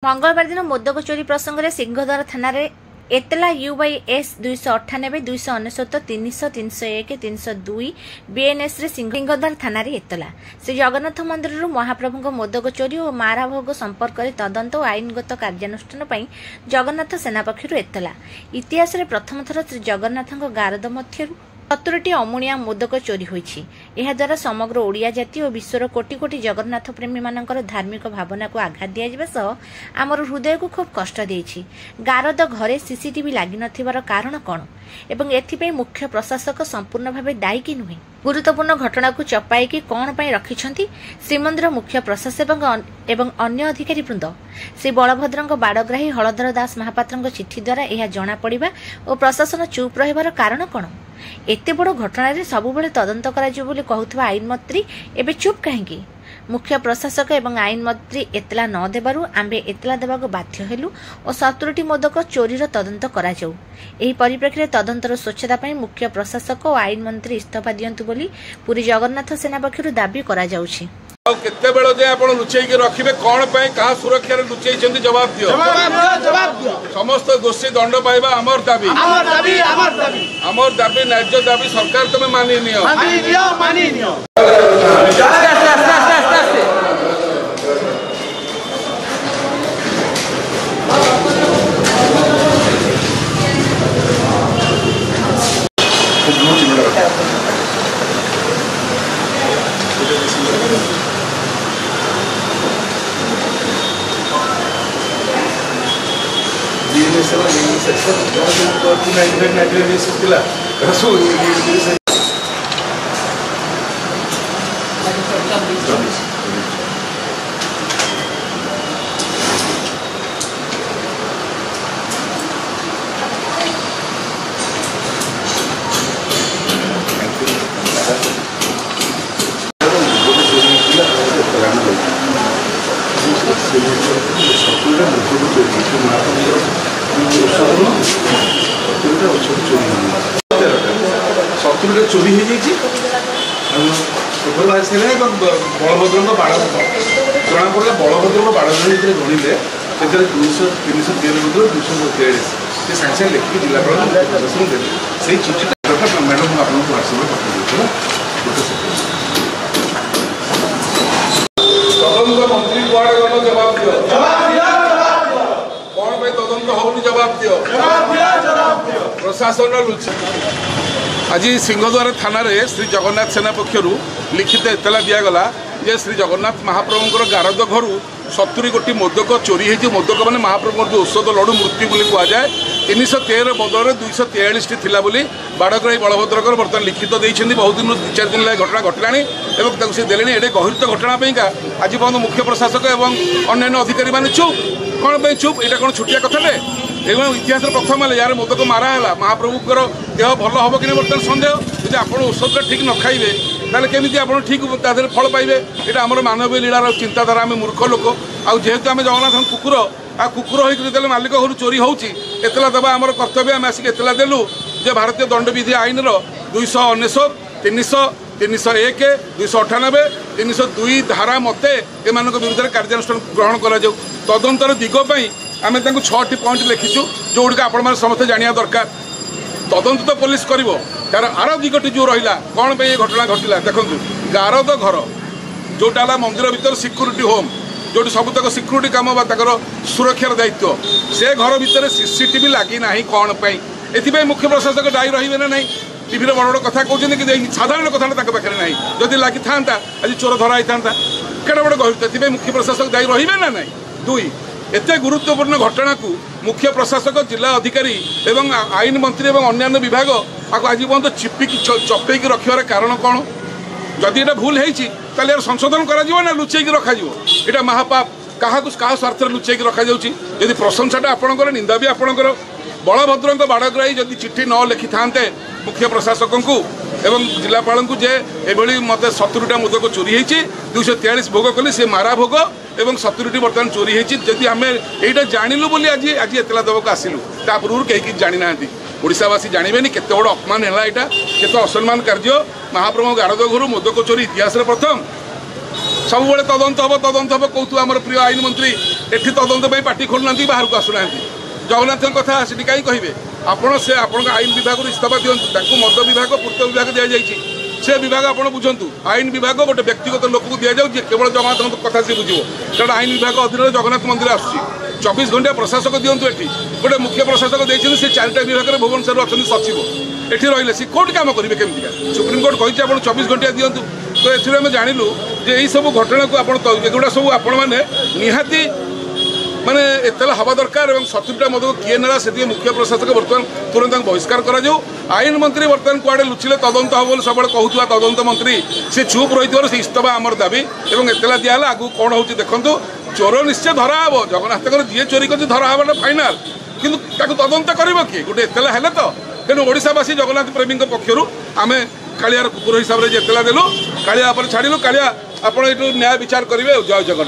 मंगलवार दिन मोदक चोरी प्रसंग में सिंहद्वार थाना एतला UYS 298 299 300 301 302 BNS सिंहद्वार थाना एतला श्री जगन्नाथ मंदिर महाप्रभु मोदक चोरी और मारा भोग संपर्क में तदंत और आईनगत कार्यानुष्ठान जगन्नाथ सेना पक्षर एतला इतिहास प्रथम थर श्री जगन्नाथ गारद मध्य 70टी अमुणिया मोदक चोरी होईछि। एहा द्वारा समग्र ओडिया जाति और विश्वर कोटि कोटि जगन्नाथ प्रेमी मानकर धार्मिक भावना को आघात दिया सह आमर हृदय को खूब कष्ट देछि। गारद घरे सीसीटीवी लागि नथिबार कारण कोन एवं एथिपई मुख्य प्रशासक संपूर्ण भावे दायी कि नुहे। गुरुत्वपूर्ण घटना को चपाई कि कौन पाई रखिछंती श्रीमंदिर मुख्य प्रशासक एवं अन्य अधिकारी वृंद। श्री बलभद्र बाड़ग्राही हलधर दास महापात्र चिठी द्वारा यह जना पड़ा और प्रशासन चुप रहिबार कारण कौन। एते बड़ घटना सबु तदंत कहूथबा आईन मंत्री एबे चुप कहीं। मुख्य प्रशासक एवं आईन मंत्री एतला न देबारु आंबे एतला देबाको बाध्य हेलु और 70टी मोदक चोरीर तदंत करा जाऊ। एही परिप्रेक्षी तदंतर स्वच्छता पई मुख्य प्रशासक और आईन मंत्री इस्तीफा दियंतु बोली पुरी जगन्नाथ सेना पक्षरु दाबी करा जाउछि। केते बेलो जे आपण लुचेई के रखिबे कोन पई कहा सुरक्षा रे लुचेई छथि जवाब दियो समस्त दोषी दंड पाइबा हमर दाबी न्याय दाबी सरकार तमे मानि नियो चोरी बलभद्र बाड़ जना पड़ा बलभद्र बाड़ गणिले 200 313 243 से सागे सागे लिखिक जिलापाल प्रशासन देते से चिठी मैडम आपको ह्वाट्सअप तदंत मंत्री कुआड़े गल जवाब दियो कौन भाई तदंत होनी जवाब दियो प्रशासन लुचि। आज सिंहद्वार थाना रे श्री जगन्नाथ सेना पक्षर लिखित एतला दिगला जे श्री जगन्नाथ महाप्रभुंर गारद घर 70 कोटी मोदक चोरी होती। मोदक मैंने महाप्रभु जो औषध लड़ू मृत्यु बोली कहुए 313 बदल 243 थिला बोली बाड़ग्राही बलभद्रकर बर्तमान लिखित देते। बहुत दिन 2-4 दिन लगे घटना घटला से देले ये गहित घटना आज पर्यटन मुख्य प्रशासक और अन्य अधिकारी मैंने चुप कौन चुप यहाँ कौन छुटिया कथा इतिहास प्रथम है यार मोदक माराला महाप्रभुकर देह भल हम कि बर्तमान सन्देह यदि आप औषध ठीक न खाइबे ताले केमिति आपण ठीक तादेर फल पाइबे। यहाँ आम मानवीय लीलार चिंताधारा आम मूर्ख लोक आेतु आम जगन्नाथ कुकुर कुकुर होते मालिक घर चोरी होती एतला देवा आम कर्तव्य आम आसिक एतला देलु जे भारतीय दंडविधि आईन 299 300 301 298 302 धारा मते एमान विरुद्ध कार्यानुष्ठान ग्रहण करा जाऊ। तदंतर दिगपाई आम 6टी पॉइंट लिखिचु जो गुड़िक आप समस्त जाना दरकार। तदंत तो पुलिस कर तार आर दिगटी जो रहा कौन पे ये घटना घटला देखो गारद घर जोटा मंदिर भीतर सिक्यूरीटी होम जो सबुतक सिक्यूरीटी कम सुरक्षार दायित्व से घर भितर सीसीटीवी लगी ना कौन पे मुख्य प्रशासक दायी रही ना नहीं। टीवी बड़ बड़ कथा कहते कि साधारण कथा पाखे ना जदि लगी था आज चोर धरा था केड़ा बड़ गहित मुख्य प्रशासक दायी रही ना नहीं। 2 एते गुरुत्वपूर्ण घटना को मुख्य प्रशासक जिला अधिकारी एवं आईन मंत्री और अन्य विभाग आज पर्यटन चिपिकी चपेक रखार कारण कौन जदि ये भूल है संशोधन करा लुचेक रखा यहाँ महापाप क्या स्वार्थ लुचेक रखा जदि प्रशंसाटा आपणकर निंदा भी आपणकर बलभद्र बाड़ग्राही जदि चिठी न लिखि था मुख्य प्रशासक को एवं जिलापाल को जे एभली मत 70टा मोदक चोरी होती 243 भोग कली से मारा भोग एवं 70टी बर्तमान चोरी होती जदि आम यहाँ जानलु बोली आज आज एतला देवक आसलु ता पूर्व कहीं जानी ना ओडावासी जानवे केत बड़ अपमान है यहाँ केत असम्मान कार्य महाप्रभु गारद घर मोदक चोरी इतिहास प्रथम ସବୁବେଳେ ତଦନ୍ତ ହବ କହୁଥୁ আমার প্রিয় আইন মন্ত্রী এটি তদন্ত পাই পার্টি খোলুনা বাহারକୁ আসুনা জগন্নাথଙ୍କ কথা সেটি কাই কহিবে ଆପଣ ସେ ଆପଣଙ୍କ ଆଇନ ବିଭାଗରୁ ଇସ୍ତଫା ଦିଅନ୍ତୁ ତାଙ୍କୁ ମଦ ବିଭାଗ ପୂର୍ତ୍ତ ବିଭାଗ ଦିଆଯାଇଛି ସେ ବିଭାଗ ଆପଣ ବୁଝନ୍ତୁ ଆଇନ ବିଭାଗ ଗୋଟେ ବ୍ୟକ୍ତିଗତ ଲୋକକୁ ଦିଆଯାଉଛି କେବଳ ଜଗନ୍ନାଥଙ୍କ କଥା ସେ ବୁଝିବ କାରଣ ଆଇନ ବିଭାଗ ଅଧୀନରେ ଜଗନ୍ନାଥ ମନ୍ଦିର ଆସୁଛି 24 ଘଣ୍ଟିଆ ପ୍ରଶାସକ ଦିଅନ୍ତୁ ଏଠି ଗୋଟେ ମୁଖ୍ୟ ପ୍ରଶାସକ ଦେଇଛନ୍ତି ସେ 4ଟା ବିଭାଗରେ ଭୁବନେଶ୍ୱରରୁ ଅଛନ୍ତି ସଚିବ ଏଠି ରହିଲେ ସେ କୋଉଠି କାମ କରିବେ କେମିତିକା ସୁପ୍ରିମକୋର୍ଟ କହିଛି ଆପଣ 24 ଘଣ୍ଟିଆ ଦିଅନ୍ତୁ ତ ଏଥିରୁ ଆମେ ଜାଣିଲୁ ଯେ ଏଇସବୁ ଘଟଣାକୁ ଆପଣ ଏଗୁଡ଼ା ସବୁ ଆପଣମାନେ ନିହାତି মানে এতলা হওয়া দরকার এবং 70টা মদক কিଏ নেলা সেদিকে মুখ্য প্রশাসক বর্তমান তুরন্ত বহিষ্কার করা যাও আইন মন্ত্রী বর্তমান কুয়াড়ে লুচিলে তদন্ত হব বলে সবুলে কহুথিবা তদন্ত মন্ত্রী সে চুপ রইথিবার সে ইস্তফা আমার দাবি এবং এতলা দিয়ালা আগু কোণ হচ্ছে দেখন্তু চোর নিশ্চয় ধরা হব জগন্নাথଙ୍କର ଯିଏ চোরি করছে ধরা হবাটা ফাইনাল কিন্তু তাকে তদন্ত করিব কি গোটে এতলা হেলে তো তেণু ওড়িশাবাসী জগন্নাথ প্রেমীଙ୍କ পক্ষରୁ ଆମେ কাଳିয়ার কুকুর হিসাবে যে এতলা দেলু কাଳିয়া উপরে ছাড়িলু কাଳିয়া ଆପଣ ଏଠୁ ନ୍ୟାୟ ବିଚାର କରିବେ ଜୟ ଜଗନ୍ନାଥ।